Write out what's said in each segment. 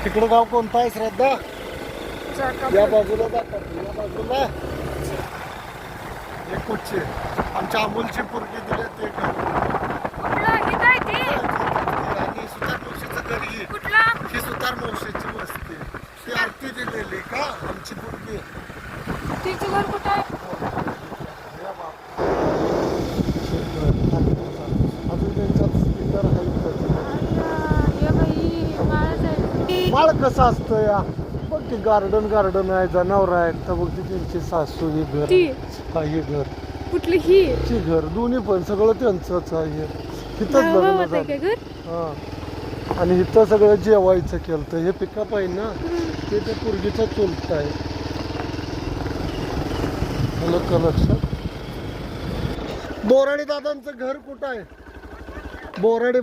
तिकडे गाव कोणतं आहे श्रद्धा? या बाजूला जातात, या बाजूला हे कुठचे आमच्या अमोलची पोरगी दिले ते घर. आणि सुतार मावशीचं घर ही सुतार मावशीची वस्ती. ती आरती दिलेली का आमची पोरगी. तिचं घर कुठं आहे? अजून त्यांच्यात स्पीकर आहे. माळ कसं असतं या बघ ते गार्डन आहे, जनावर आहेत तर बघ ती त्यांची सासू ही घर हे घर कुठली ही घर दोन्ही पण सगळं त्यांचंच आहे. इथंच लग्न झालं. हा आणि इथं सगळं जेवायचं केलं. हे पिकअप आहे ना ते त्या पोरगीचं चुलत आहे. लक्षात. बोराडे दादांचं घर कुठं आहे? बोराडे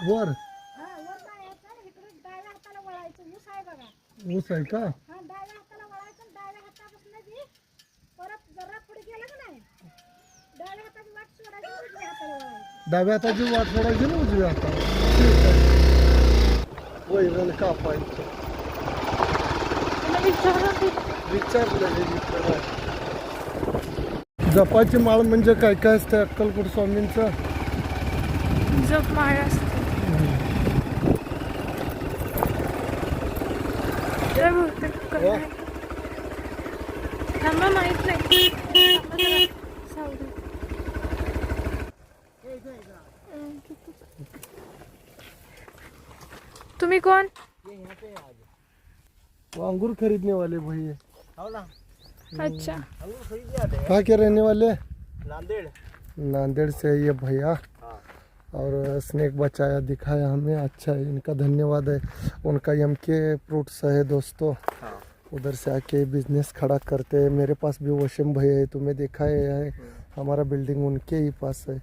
वर ऊस आहे का? डाव्या हाताची वाट सोडायची ना उजव्या हाताला. वैरण कापायचं. विचारलं जपाची माळ म्हणजे काय काय असतं अक्कलकोट स्वामींचं? जप माळ असते. माहित नाही. तुम्ही कोण? अंगूर खरीदने वाले भैया. अच्छा. कहाँ के रहने वाले? नांदेड़. नांदेड़ से है ये भैया. और स्नैक बचाया दिखाया हमें. अच्छा है, इनका धन्यवाद है. उनका एमके फ्रूट्स है दोस्तों. उधर से आके बिजनेस खड़ा करते हैं. मेरे पास भी वशिम भैया है, तुम्हें देखा है. हमारा बिल्डिंग उनके ही पास है.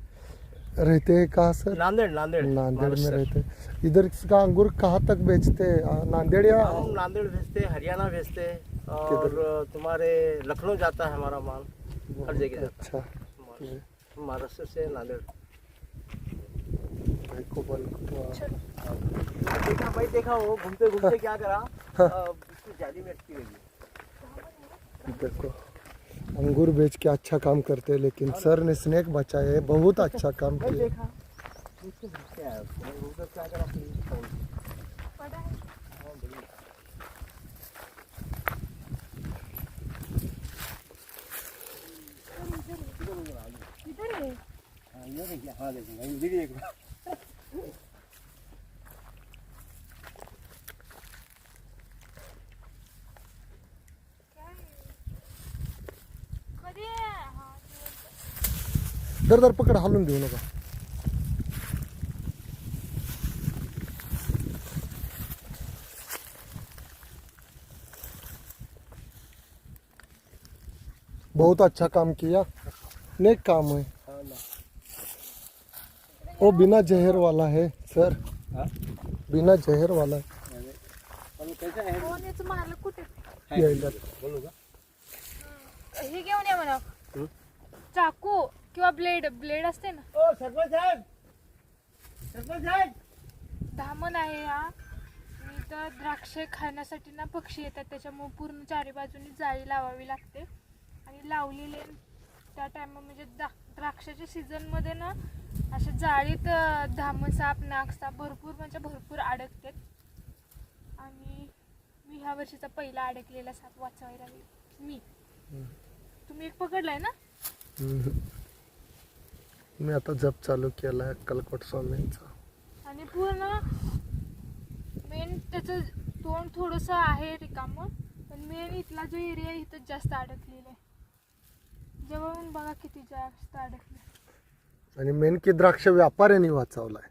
रहते हैं कहाँ सर? नांदेड़ में रहते हैं. इधर का अंगूर कहाँ तक बेचते हैं? नांदेड़ या हम नांदेड़ भेजते हैं, हरियाणा भेजते हैं और तुम्हारे लखनऊ जाता है हमारा माल. हर जगह. अच्छा. महाराष्ट्र से नांदेड़. देखा भाई, देखा वो घूमते घूमते क्या करा, जाली में अटकी रही. देखो अंगूर बेच के अच्छा काम करते हैं, लेकिन सर ने स्नैक बचाया है. बहुत अच्छा काम किया. दर पकड, हालून देऊ नका. बहुत अच्छा काम किया. नेक काम है. वो बिना जहर वाला है सर. बिना जहर वाला है. मालक कुठे? बोलू का? हे घेऊन या म्हणा. चाकू किंवा ब्लेड असते ना. ओ सरपंच साहेब. धामण आहे हा. मी तर द्राक्ष खाण्यासाठी ना पक्षी येतात, त्याच्यामुळे पूर्ण चारी बाजूनी जाळी लावावी लागते. आणि लावलेले त्या टाइम म्हणजे द्राक्षाच्या सीझन मध्ये ना अशा जाळीत धामण साप, नाग साप भरपूर अडकतात. आणि मी ह्या वर्षीचा पहिला अडकलेला साप वाचवायला मी. तुम्ही एक पकडलाय ना? मी आता जप चालू केलाय अक्कलकोट स्वामींचा. आणि पूर्ण मेन त्याचं तोंड थोडंसं आहे रिकामं, पण मेन इथला जो एरिया आहे इथं जास्त अडकलेला आहे. जवळून बघा किती जास्त अडकले. आणि मेन की द्राक्ष व्यापाऱ्यांनी वाचवलाय.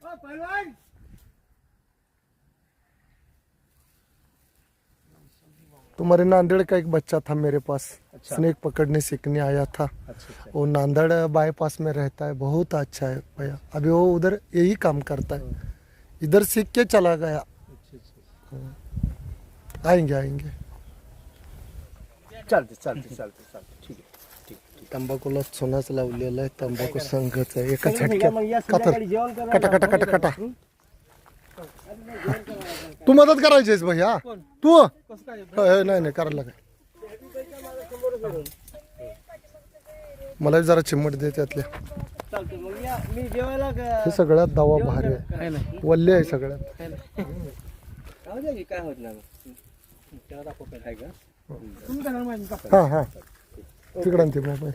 तुम्हारे नांदेड़ का एक बच्चा था मेरे पास. अच्छा. स्नेक पकड़ने सीखने आया था. अच्छा. वो नांदेड़ बाईपास में रहता है. बहुत अच्छा है भैया. अभी वो उधर यही काम करता है. इधर सीख के चला गया. आएंगे. चालते. ठीक आहे. तंबाखूला सोनाच लावलेला आहे. तंबाखू संघच आहे. एका चला भैया, मग या झटक्यात संध्याकाळी जेवण करायला कटा. तू मदत करायची आहेस भैया कोण? तू कसं काय नाही नाही करायला काय मला जरा चिमट दे त्यातल्या चालतं मग या मी जेवायला हे सगळ्यात दवा भारी आहे काय नाही वल्ले आहे सगळ्यात राहू द्या की काय होत नाही त्याला दाखव काय का तुम्ही काय माहिती का हा हा तिकडं ते मोबाईल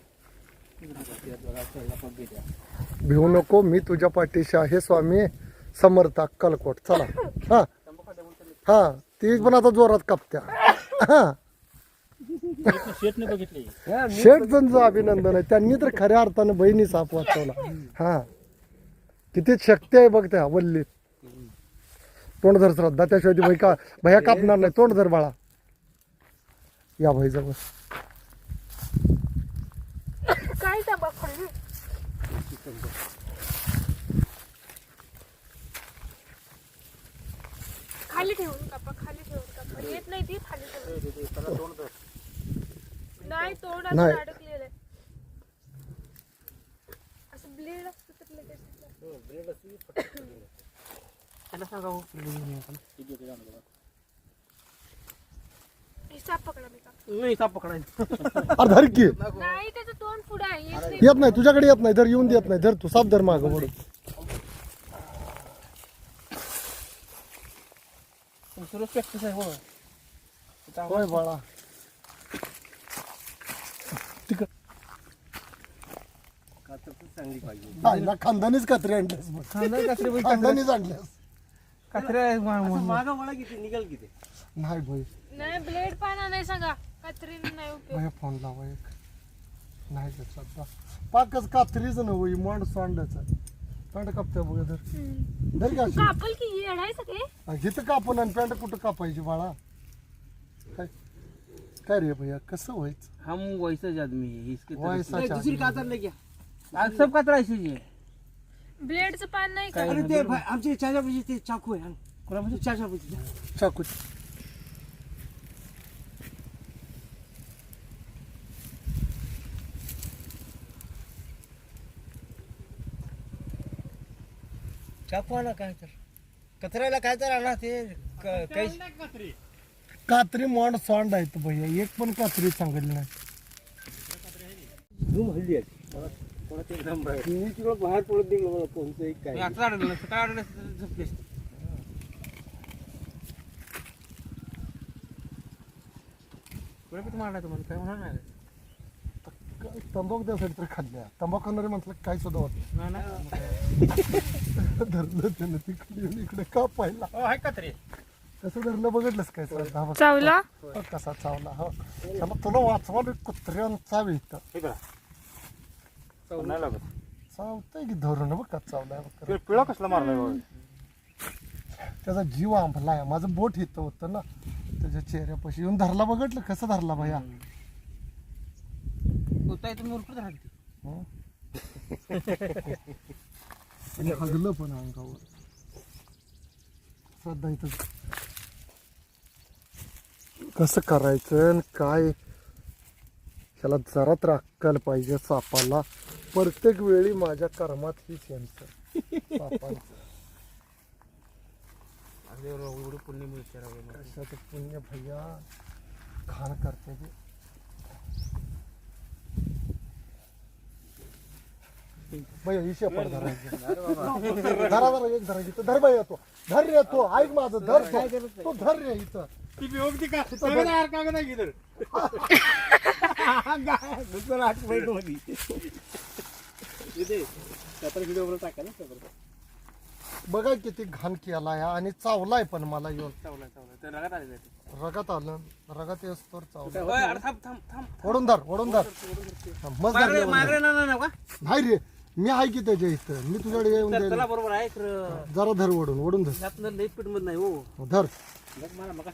भिवू नको मी तुझ्या पाठीशी आहे स्वामी समर्थ अक्कलकोट चला हा हा ती पण आता जोरात कापत्या हा शेटने बघितले शेठ जणचं अभिनंदन आहे त्यांनी तर खऱ्या अर्थानं बहिणी साप वाचवला हा किती शक्ती आहे बघ त्या वल्लीत तोंड धर श्रद्धा त्याशिवाय ती भैया कापणार नाही तोंड धर बाळा या भाई जवळ काय सांगा खाली खाली ठेवून कापा खाली ठेवून कापा येत नाही ती खाली ठेवून नाही तोंड असं नाही. अडकलेलं आहे असं ब्लेड असतं तर लगेच त्याला सांगा हो हे साप पकडा मी का नाही साप पकडायचं अरे धर की नाही त्याचं तोंड पुढं आहे येत नाही येत नाही तुझ्याकडे येत नाही धर येऊन देत नाही धर तू साप धर माग वडून सुरत प्रॅक्टिस आहे हो होय बाळा तिकड चांगली पाहिजे आईला खानदानीच कात्री आणल्यास मग. खानदानीच आणल्यास मागा मला किती निघाल किती नाही भाई नाही ब्लेड पाना नाही सांगा कात्रीने नाही उपयोग भैया फोन लावा एक नाही का श्रद्धा पाकच कात्रीच नव्हे मोंड सोंडाचं पॅन्ट कापत्या बघा धर धर का कापल की येड आहे सगळे इथं कापून आणि पॅन्ट कुठं कापायची बाळा काय काय रे भैया कसं व्हायचं हम वैसा आदमी है इसके वैसाच दूसरी आदमी. कातर ले गया आज सब कातर ऐसी है ब्लेडचं पान नाही का अरे ते आमचे चाचा पाशी ते चाकू आहे कोणा म्हणजे चाचा पाशी चाकू चाकू आणा काय तर कचऱ्याला काय तर आणा ते काही कात्री मोंड सोंड आहेत भैया एक पण कात्री चांगली नाही धूम हल्ली आहे कोणाचं एकदम मी तिकडं बाहेर पडत निघलो मला कोणतं एक काय आता अडलं काय अडलं झोपले कुठे मारला तुम्हाला काय होणार नाही तंबाखू त्यासाठी तर खाल्ल्या तंबाखू खाणारे म्हटलं काय सुद्धा होत नाही ना धरलं त्यानं तिकडे येऊन इकडे का पाहिला हो आहे का तरी कसं धरलं बघितलंस काय श्रद्धा बघ. चावला हो, कसा चावला हो त्याला तुला वाचवा कुत्र्यांचा इथं हे बघा नाही लागत चावतंय की धरून बघ का चावलाय बघ पिळा कसला मारलाय त्याचा जीव आंबलाय माझं बोट इथं होतं ना त्याच्या चेहऱ्यापाशी येऊन धरला बघितलं कसं धरला भैया होताय तुम्ही उरकत राहते हं? आणि हगलं पण अंगावर श्रद्धा इथं कसं करायचं आणि काय ह्याला जरा तर अक्कल पाहिजे सापाला प्रत्येक वेळी माझ्या कर्मात हीच यांचं सापांचं एवढं पुण्य मिळते कशाचं पुण्य भैया खाण करते ते भैया ही शेपट धरायची धरा धरा एक धरायची तर धर बाई येतो धर रे तो ऐक माझं धर तो धर रे इथं बघा किती घाण केलाय आणि चावलाय पण मला येऊन रगात आलं रगात येस तर चावलं ओढून धर मस्त धरलं. नाही रे मी आहे की त्याच्या इथं मी तुझ्याकडे येऊन द्यायला. बरोबर आहे जरा धर ओढून धर त्यातलं लई पीठ मध्ये नाही हो धर मला मग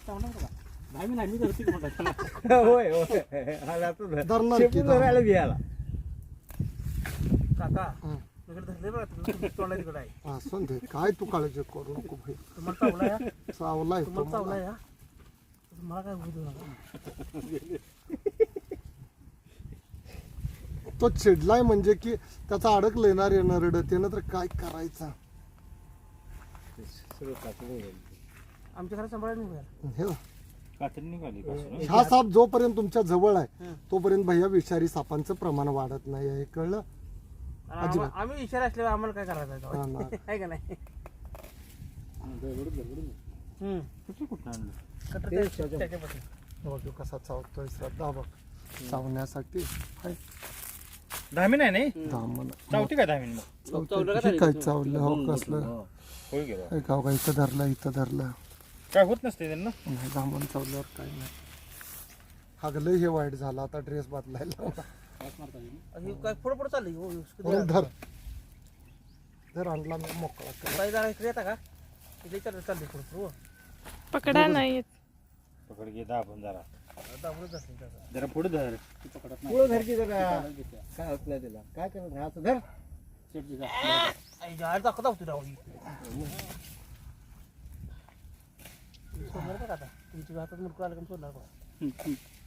नाही मी नाही धरती होय धरणार की धर. काका हं. तिकडे धरले बघा तुम्ही तोंडा तिकडे आहे असं दे काय तू काळजी करू नको भाई तुम्हाला चावला या चावलाय तो तुम्हाला चावला मला. या मला काय होऊ देऊ नका तो चिडलाय म्हणजे की त्याचा अडकलं येणार येणार त्यानं तर काय करायचा आमच्या घरात सांभाळायला नाही हे कात्री निघाली पासून. हा साप जोपर्यंत तुमच्या जवळ आहे तोपर्यंत भैया विषारी सापांचं प्रमाण वाढत नाही आहे, कळलं? अजिबात. आम्ही इशारा असल्यावर आम्हाला काय करायचं हा ना. आहे का नाही कुठं आणलं? बघ ह्यो कसा चावतोय श्रद्धा बघ चावण्यासाठी हाय. धामी नाही नाही धामण. चावती काय धामी मग? हे काय चावलं हो कसलं होय गेलं. हे गाव का इथं धरलं इथं धरलं काय होत नसते त्यांना. नाही धामण चावल्यावर काय नाही. हागलं हे वाईट झालं आता ड्रेस बदलायला काय पुढे पुढे चाललंय म्हणून धर धर आणला मी मोकळा कर. काय जरा इकडे येता का इकडे चाललंय पुढे पुढे पकडा नाही येत. पकड घे दाबून जरा दाबूनच असेल त्याचा जरा पुढे धर. पुढे धर की जरा काय होत नाही त्याला काय करत असं धर दाखवता होती राव सोडणार का आता तुमच्या हातात मुडकं आलं का सोडणार का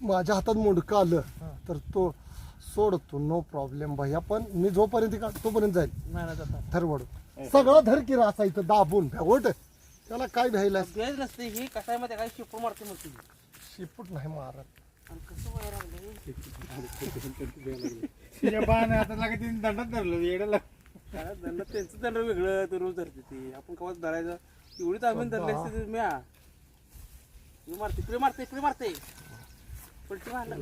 माझ्या हातात मुंडकं आलं तर तो सोडतो नो प्रॉब्लेम भैया, पण मी जोपर्यंत तोपर्यंत जाईल. नाही ना जाता धर वडू सगळं धर की रासा इथं दाबून भ्यावट त्याला काय भ्यायला बेज नसते ही कसाय मध्ये काय शिपूर मारते मग ती शिपूट नाही मारत. आणि कसं व्हायला लागलं तिच्या बाण आता लागत दंडात धरलं येड्याला. काय दंड त्यांचं दंड वेगळं ते रोज धरते ते आपण कवाच धरायचं एवढीच आम्ही धरले असते म्या मारते इकडे मारते पलटी मारला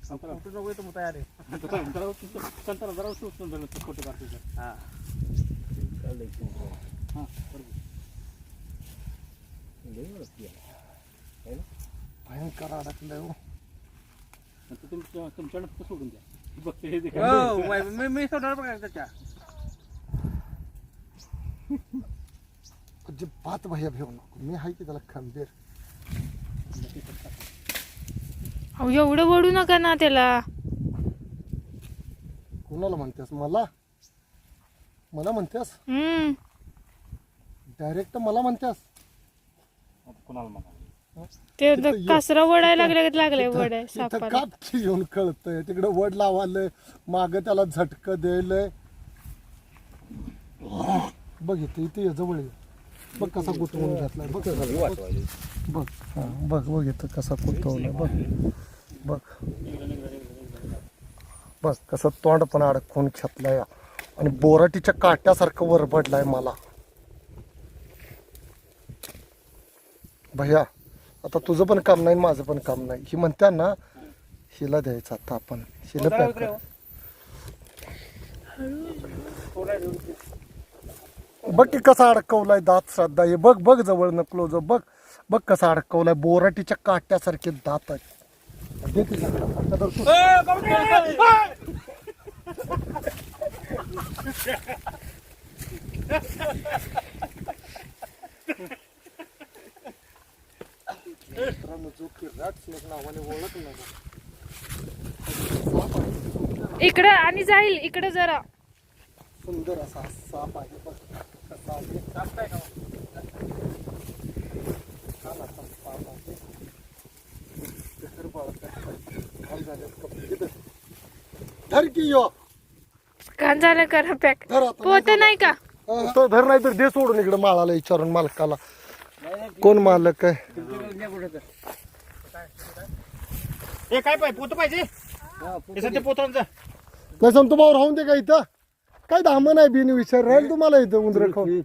कुठं नको येतो मग तयार आहे हा भयंकर अडकलंय हो. तुमच्याकडे फक्त सोडून द्या. बघते हे हो, मी सोडणार बघा त्याच्या अजिबात भैया भेऊ नको, मी आहे की त्याला खंबीर. अहो एवढं वडू नका ना त्याला. कुणाला म्हणतेस? मला म्हणतेस डायरेक्ट मला म्हणतेस? कुणाला म्हणा ते कासरा वडायला लागले वड इथं सापाला. कापची येऊन कळतंय तिकडे वड लावालंय माग त्याला झटक द्यायलंय. बघ इथे जवळ ये. बघ कसा कुटवून घातलाय बघ बघ हा, बघ इथं कसा कुटवलाय बघ कसं तोंड पण अडकून घेतलाय आणि बोराटीच्या काट्यासारखं वरबडलाय मला. भैया आता तुझं पण काम नाही माझं पण काम नाही. ही म्हणत्या ना हिला द्यायचं आता आपण हिला पॅक कर. बघ की कसा अडकवलाय दात श्रद्धा हे बघ जवळ नकलो जो बघ कसा अडकवलाय बोराटीच्या काट्यासारखे दात आहेत. दे तिला. जो की रॅट स्नेक नावाने ओळख नाही. इकडं आणि जाईल इकडे जरा. सुंदर असा साप आहे बघ कसा आहे. साप काय का छान असा साप आहे. धर की यो कान झालं करा पॅक. धर आता. पोत नाही का? तो धर नाही तर दे सोडून इकडे माळाला विचारून मालकाला कोण मालक आहे. हे काय पाहिजे पोत पाहिजे ते पोतांचं नाही सांगतो भाऊ राहून दे का इथं काय धामण आहे बिन विचार राहील तुम्हाला इथं उंदर खाऊन.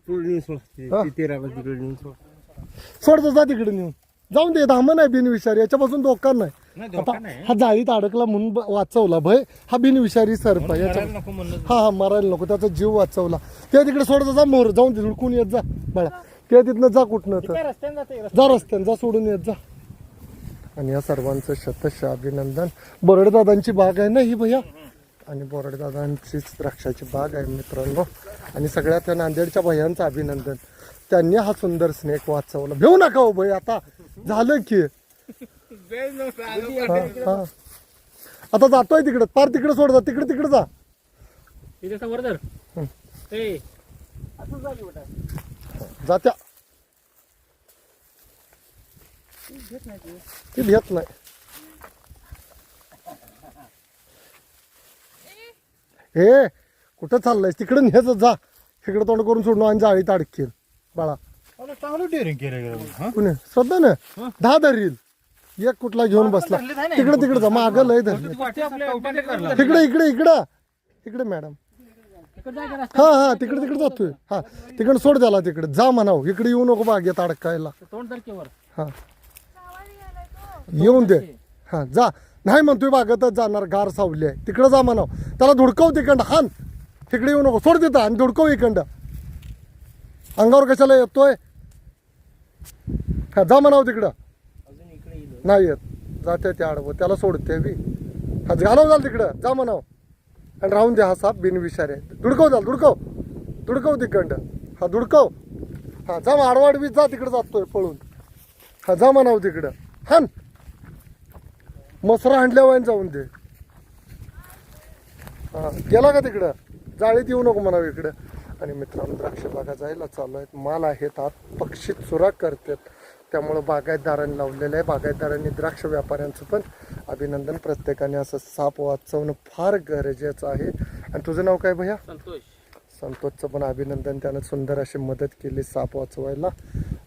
सोडतो जा तिकडे नेऊन जाऊन दे. धामण आहे बिनविषारी याच्यापासून धोका नाही. आता हा जाळीत अडकला म्हणून वाचवला भय हा बिनविषारी सर्प आहे याच्या. हा मरायला नको त्याचा जीव वाचवला. ते तिकडे सोडता जा मोर जाऊन दे हुडकून येत जा बाळा. ते तिथनं जा कुठनं तर जा रस्त्यानं जा सोडून येत जा. आणि या सर्वांचं शतश अभिनंदन. बोरडेदादांची बाग आहे ना ही भैया आणि बोरडेदादांचीच द्राक्षाची बाग आहे मित्रांनो. आणि सगळ्या त्या नांदेडच्या भैयांचं अभिनंदन. त्यांनी हा सुंदर स्नेक वाचवला. भेऊ नका हो भाई आता झालं की. आता जातोय तिकडे पार तिकडे सोड जा तिकडे जा. जात्या ती भेट नाही. हे कुठं चाललंय तिकडे न्यायचं जा. इकडे तोंड करून सोडणं आणि जाळीत अडकेल बाळा. अरे, चांगलं डेअरिंग केलं हं? कुणी श्रद्धा ना 10 धरील. एक कुठला घेऊन बसला धरलेत आहे ना. तिकडे तिकडे जा मागं लय धरले. वाटे आपल्या कौटुंबिक करला. तिकडे इकडे इकडं इकडे मॅडम. हा हा तिकडे तिकडे जातोय. हा तिकडे सोड द्याला तिकडे जा म्हणाव. इकडे येऊ नको बागेत अडकायला. हा येऊन दे. हा जा. नाही म्हणतोय बागेतच जाणार गार सावली आहे तिकडे जा म्हणाव. त्याला धुडकव तिकडं हान. तिकडे येऊ नको सोड देता आणि धुडकव इकडं. अंगावर कशाला येतोय. हा जा म्हणाव तिकडं. नाही येत जाते ते आडवं त्याला सोडते बी. हा घालव जाल तिकडं जा म्हणाव. आणि राहून दे हा साप बिनविषारी आहे. धुडकव जाल धुडकव धुडकव तिकडं. हा धुडकव. हा जा आडवाडवी जा तिकडे जातोय पळून. हा जा म्हणाव तिकडं हान. मसरा हांडल्यावर जाऊन दे. हा गेला का तिकडं जाळीत येऊ नको म्हणावं इकडं. आणि मित्रांनो द्राक्ष बागा जायला चालू आहेत. माल आहेत आत पक्षी चुरा करतात. त्यामुळं बागायतदारांनी लावलेलं आहे. बागायतदारांनी द्राक्ष व्यापाऱ्यांचं पण अभिनंदन. प्रत्येकाने असं साप वाचवणं फार गरजेचं आहे. आणि तुझं नाव काय भैया. संतोष. संतोषचं पण अभिनंदन. त्यानं सुंदर अशी मदत केली साप वाचवायला.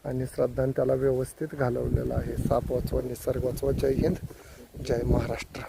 आणि श्रद्धाने त्याला व्यवस्थित घालवलेलं आहे. साप वाचवा निसर्ग वाचवा. जय हिंद जय महाराष्ट्र.